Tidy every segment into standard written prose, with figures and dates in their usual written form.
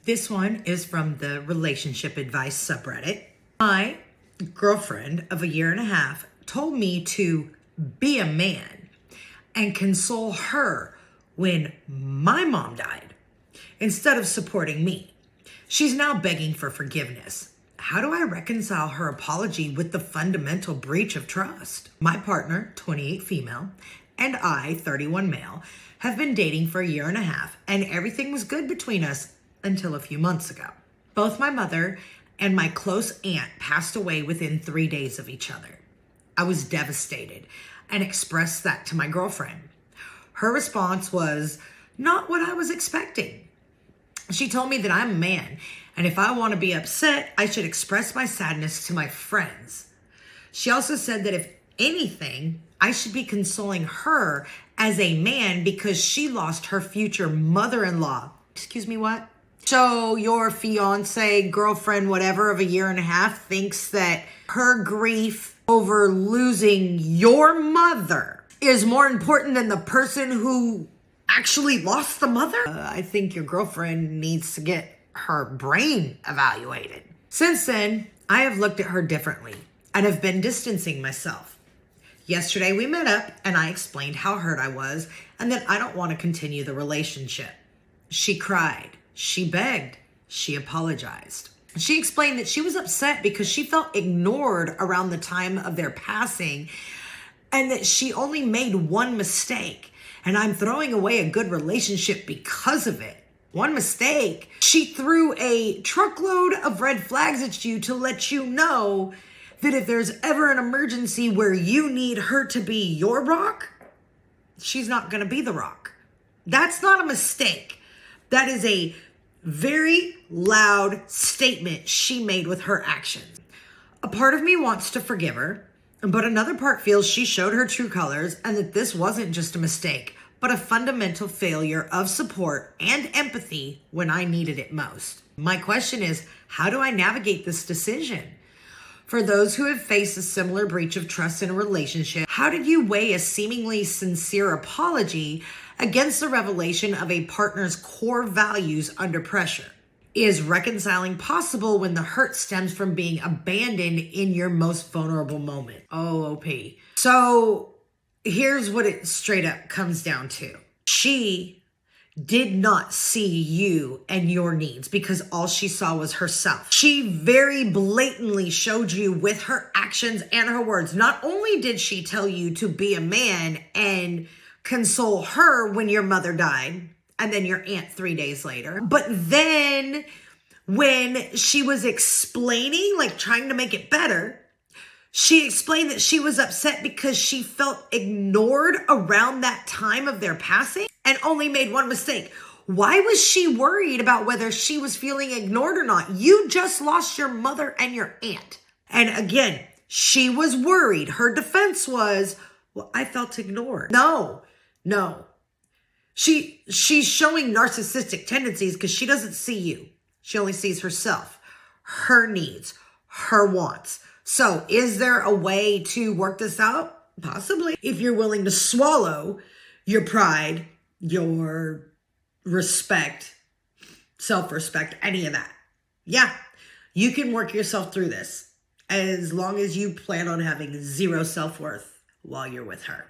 This one is from the relationship advice subreddit. My girlfriend of a year and a half told me to be a man and console her when my mom died instead of supporting me. She's now begging for forgiveness. How do I reconcile her apology with the fundamental breach of trust? My partner, 28 female, and I, 31 male, have been dating for a year and a half, and everything was good between us until a few months ago. Both my mother and my close aunt passed away within 3 days of each other. I was devastated and expressed that to my girlfriend. Her response was not what I was expecting. She told me that I'm a man, and if I want to be upset, I should express my sadness to my friends. She also said that if anything, I should be consoling her as a man because she lost her future mother-in-law. Excuse me, what? So your fiance, girlfriend, whatever, of a year and a half thinks that her grief over losing your mother is more important than the person who actually lost the mother? I think your girlfriend needs to get her brain evaluated. Since then, I have looked at her differently and have been distancing myself. Yesterday we met up and I explained how hurt I was and that I don't want to continue the relationship. She cried. She begged. She apologized. She explained that she was upset because she felt ignored around the time of their passing and that she only made one mistake and I'm throwing away a good relationship because of it. One mistake. She threw a truckload of red flags at you to let you know that if there's ever an emergency where you need her to be your rock, she's not going to be the rock. That's not a mistake. That is a very loud statement she made with her actions. A part of me wants to forgive her, but another part feels she showed her true colors and that this wasn't just a mistake, but a fundamental failure of support and empathy when I needed it most. My question is, how do I navigate this decision? For those who have faced a similar breach of trust in a relationship, how did you weigh a seemingly sincere apology against the revelation of a partner's core values under pressure? Is reconciling possible when the hurt stems from being abandoned in your most vulnerable moment? OP. So here's what it straight up comes down to. She did not see you and your needs because all she saw was herself. She very blatantly showed you with her actions and her words. Not only did she tell you to be a man and console her when your mother died and then your aunt 3 days later, but then when she was explaining, like trying to make it better, she explained that she was upset because she felt ignored around that time of their passing and only made one mistake. Why was she worried about whether she was feeling ignored or not? You just lost your mother and your aunt. And again, she was worried. Her defense was, well, I felt ignored. No. She's showing narcissistic tendencies because she doesn't see you. She only sees herself, her needs, her wants. So is there a way to work this out? Possibly. If you're willing to swallow your pride, your respect, self-respect, any of that. Yeah, you can work yourself through this as long as you plan on having zero self-worth while you're with her.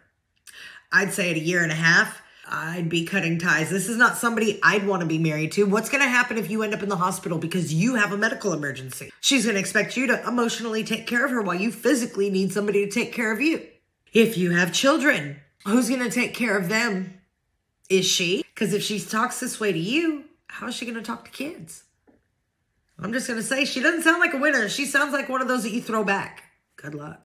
I'd say at a year and a half, I'd be cutting ties. This is not somebody I'd want to be married to. What's going to happen if you end up in the hospital because you have a medical emergency? She's going to expect you to emotionally take care of her while you physically need somebody to take care of you. If you have children, who's going to take care of them? Is she? Because if she talks this way to you, how is she going to talk to kids? I'm just going to say she doesn't sound like a winner. She sounds like one of those that you throw back. Good luck.